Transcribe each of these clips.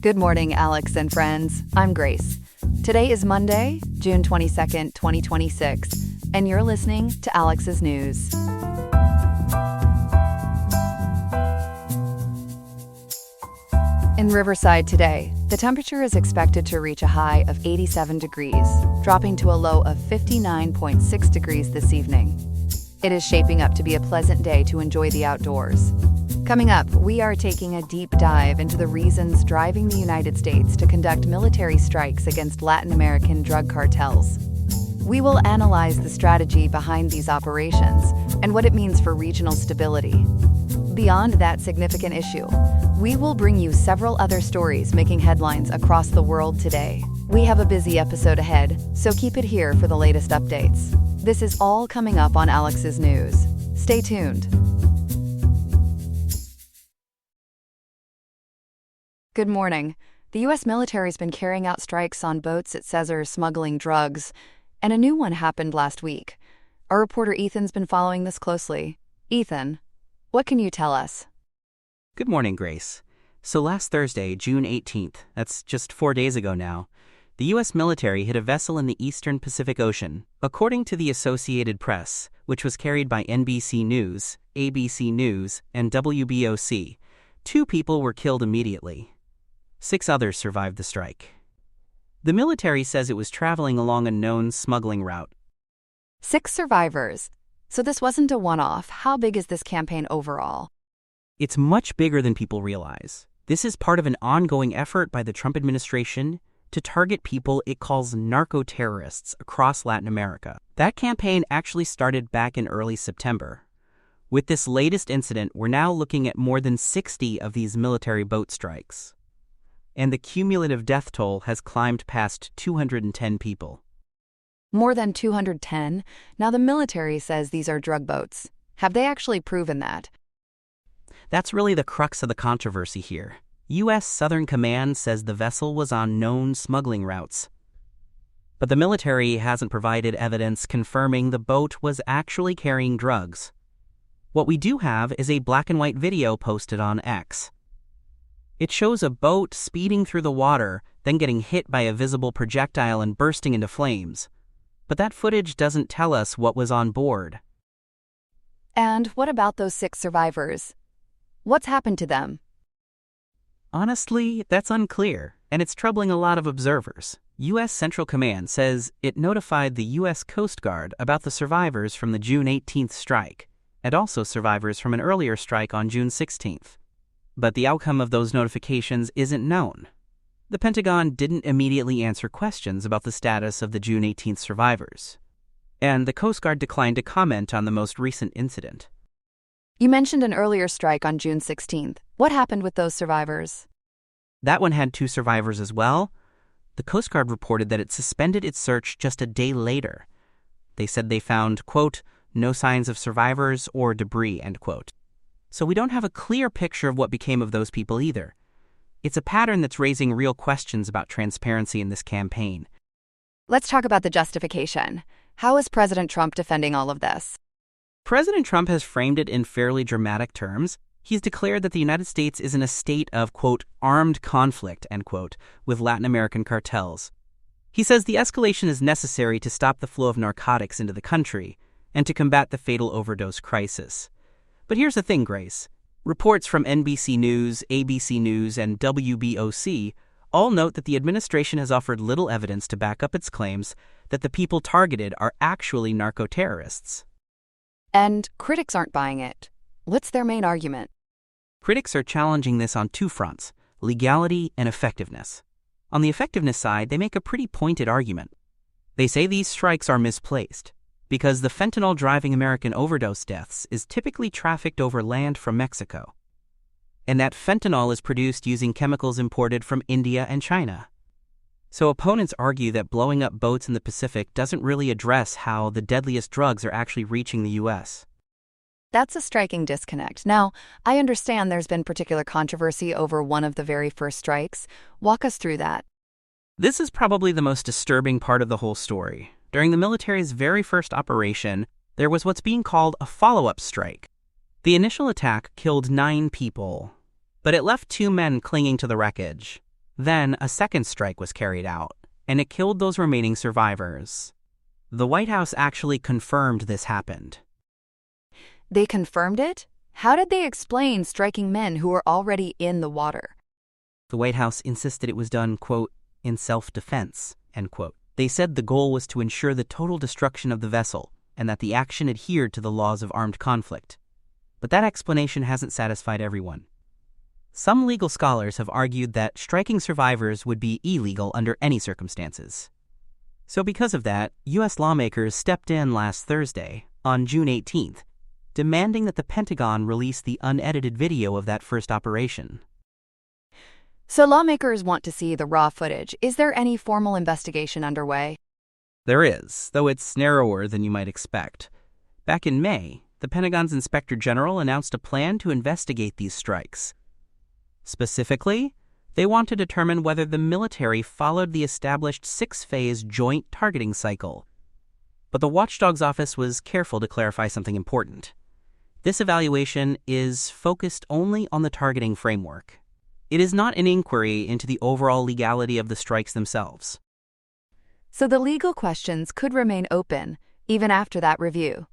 Good morning, Alex and friends. I'm Grace. Today is Monday, June 22nd, 2026, and you're listening to Alex's News. In Riverside today, the temperature is expected to reach a high of 87 degrees, dropping to a low of 59.6 degrees this evening. It is shaping up to be a pleasant day to enjoy the outdoors. Coming up, we are taking a deep dive into the reasons driving the United States to conduct military strikes against Latin American drug cartels. We will analyze the strategy behind these operations and what it means for regional stability. Beyond that significant issue, we will bring you several other stories making headlines across the world today. We have a busy episode ahead, so keep it here for the latest updates. This is all coming up on Alex's News. Stay tuned. Good morning. The U.S. military's been carrying out strikes on boats it says are smuggling drugs, and a new one happened last week. Our reporter Ethan's been following this closely. Ethan, what can you tell us? Good morning, Grace. So last Thursday, June 18th, that's just 4 days ago now, the U.S. military hit a vessel in the eastern Pacific Ocean. According to the Associated Press, which was carried by NBC News, ABC News, and WBOC, 2 people were killed immediately. 6 others survived the strike. The military says it was traveling along a known smuggling route. 6 survivors. So this wasn't a one-off. How big is this campaign overall? It's much bigger than people realize. This is part of an ongoing effort by the Trump administration to target people it calls narco-terrorists across Latin America. That campaign actually started back in early September. With this latest incident, we're now looking at more than 60 of these military boat strikes. And the cumulative death toll has climbed past 210 people. More than 210? Now the military says these are drug boats. Have they actually proven that? That's really the crux of the controversy here. U.S. Southern Command says the vessel was on known smuggling routes. But the military hasn't provided evidence confirming the boat was actually carrying drugs. What we do have is a black and white video posted on X. It shows a boat speeding through the water, then getting hit by a visible projectile and bursting into flames. But that footage doesn't tell us what was on board. And what about those 6 survivors? What's happened to them? Honestly, that's unclear, and it's troubling a lot of observers. U.S. Central Command says it notified the U.S. Coast Guard about the survivors from the June 18th strike, and also survivors from an earlier strike on June 16th. But the outcome of those notifications isn't known. The Pentagon didn't immediately answer questions about the status of the June 18th survivors, and the Coast Guard declined to comment on the most recent incident. You mentioned an earlier strike on June 16th. What happened with those survivors? That one had 2 survivors as well. The Coast Guard reported that it suspended its search just a day later. They said they found, quote, no signs of survivors or debris, end quote. So we don't have a clear picture of what became of those people either. It's a pattern that's raising real questions about transparency in this campaign. Let's talk about the justification. How is President Trump defending all of this? President Trump has framed it in fairly dramatic terms. He's declared that the United States is in a state of, quote, armed conflict, end quote, with Latin American cartels. He says the escalation is necessary to stop the flow of narcotics into the country and to combat the fatal overdose crisis. But here's the thing, Grace. Reports from NBC News, ABC News, and WBOC all note that the administration has offered little evidence to back up its claims that the people targeted are actually narco-terrorists. And critics aren't buying it. What's their main argument? Critics are challenging this on 2 fronts, legality and effectiveness. On the effectiveness side, they make a pretty pointed argument. They say these strikes are misplaced because the fentanyl driving American overdose deaths is typically trafficked over land from Mexico, and that fentanyl is produced using chemicals imported from India and China. So opponents argue that blowing up boats in the Pacific doesn't really address how the deadliest drugs are actually reaching the U.S. That's a striking disconnect. Now, I understand there's been particular controversy over one of the very first strikes. Walk us through that. This is probably the most disturbing part of the whole story. During the military's very first operation, there was what's being called a follow-up strike. The initial attack killed 9 people, but it left 2 men clinging to the wreckage. Then a second strike was carried out, and it killed those remaining survivors. The White House actually confirmed this happened. They confirmed it? How did they explain striking men who were already in the water? The White House insisted it was done, quote, in self-defense, end quote. They said the goal was to ensure the total destruction of the vessel and that the action adhered to the laws of armed conflict. But that explanation hasn't satisfied everyone. Some legal scholars have argued that striking survivors would be illegal under any circumstances. So because of that, U.S. lawmakers stepped in last Thursday, on June 18th, demanding that the Pentagon release the unedited video of that first operation. So lawmakers want to see the raw footage. Is there any formal investigation underway? There is, though it's narrower than you might expect. Back in May, the Pentagon's Inspector General announced a plan to investigate these strikes. Specifically, they want to determine whether the military followed the established 6-phase joint targeting cycle. But the watchdog's office was careful to clarify something important. This evaluation is focused only on the targeting framework. It is not an inquiry into the overall legality of the strikes themselves. So the legal questions could remain open, even after that review.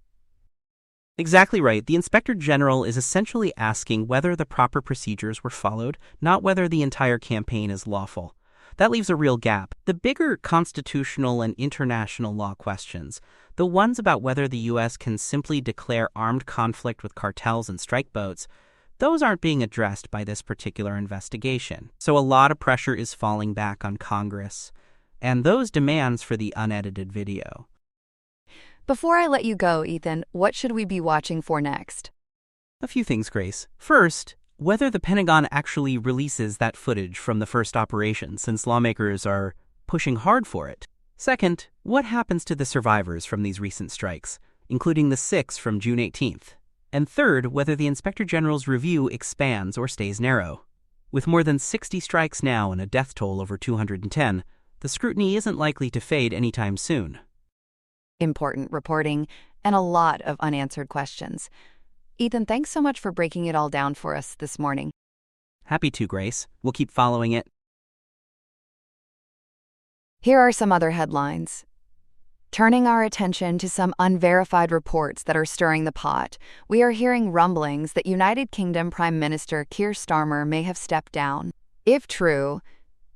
Exactly right. The Inspector General is essentially asking whether the proper procedures were followed, not whether the entire campaign is lawful. That leaves a real gap. The bigger constitutional and international law questions, the ones about whether the U.S. can simply declare armed conflict with cartels and strike boats, those aren't being addressed by this particular investigation. So a lot of pressure is falling back on Congress and those demands for the unedited video. Before I let you go, Ethan, what should we be watching for next? A few things, Grace. First, whether the Pentagon actually releases that footage from the first operation, since lawmakers are pushing hard for it. Second, what happens to the survivors from these recent strikes, including the 6 from June 18th? And third, whether the Inspector General's review expands or stays narrow. With more than 60 strikes now and a death toll over 210, the scrutiny isn't likely to fade anytime soon. Important reporting and a lot of unanswered questions. Ethan, thanks so much for breaking it all down for us this morning. Happy to, Grace. We'll keep following it. Here are some other headlines. Turning our attention to some unverified reports that are stirring the pot, we are hearing rumblings that United Kingdom Prime Minister Keir Starmer may have stepped down. If true,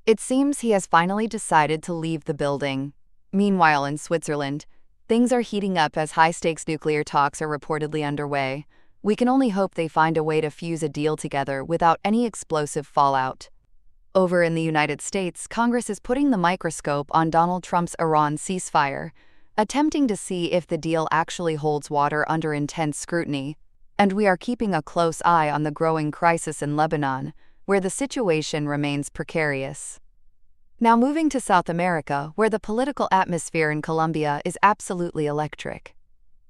it seems he has finally decided to leave the building. Meanwhile, in Switzerland, things are heating up as high-stakes nuclear talks are reportedly underway. We can only hope they find a way to fuse a deal together without any explosive fallout. Over in the United States, Congress is putting the microscope on Donald Trump's Iran ceasefire, attempting to see if the deal actually holds water under intense scrutiny. And we are keeping a close eye on the growing crisis in Lebanon, where the situation remains precarious. Now moving to South America, where the political atmosphere in Colombia is absolutely electric.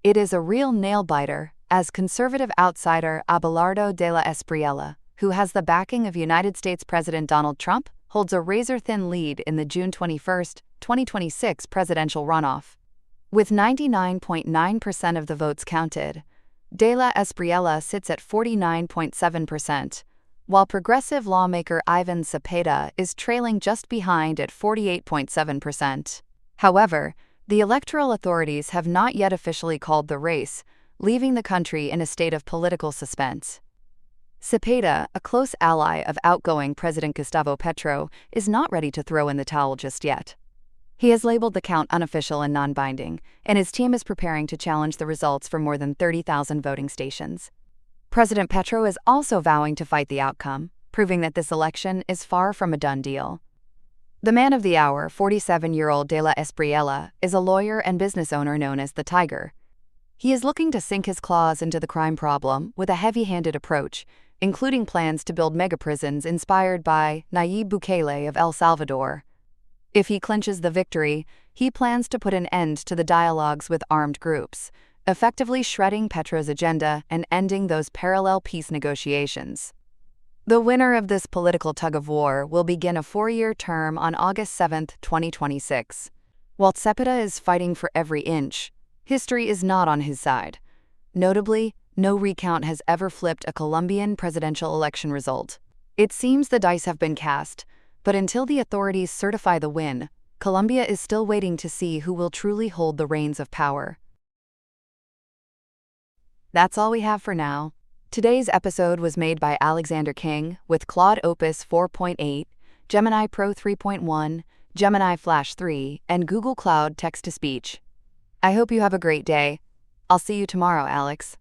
It is a real nail-biter, as conservative outsider Abelardo de la Espriella, who has the backing of United States President Donald Trump, holds a razor-thin lead in the June 21, 2026 presidential runoff. With 99.9% of the votes counted, de la Espriella sits at 49.7%, while progressive lawmaker Ivan Cepeda is trailing just behind at 48.7%. However, the electoral authorities have not yet officially called the race, leaving the country in a state of political suspense. Cepeda, a close ally of outgoing President Gustavo Petro, is not ready to throw in the towel just yet. He has labeled the count unofficial and non-binding, and his team is preparing to challenge the results for more than 30,000 voting stations. President Petro is also vowing to fight the outcome, proving that this election is far from a done deal. The man of the hour, 47-year-old de la Espriella, is a lawyer and business owner known as the Tiger. He is looking to sink his claws into the crime problem with a heavy-handed approach, including plans to build megaprisons inspired by Nayib Bukele of El Salvador. If he clinches the victory, he plans to put an end to the dialogues with armed groups, effectively shredding Petro's agenda and ending those parallel peace negotiations. The winner of this political tug-of-war will begin a 4-year term on August 7, 2026. While Cepeda is fighting for every inch, history is not on his side. Notably, no recount has ever flipped a Colombian presidential election result. It seems the dice have been cast, But until the authorities certify the win, Colombia is still waiting to see who will truly hold the reins of power. That's all we have for now. Today's episode was made by Alexander King with Claude Opus 4.8, Gemini Pro 3.1, Gemini Flash 3, and Google Cloud Text-to-Speech. I hope you have a great day. I'll see you tomorrow, Alex.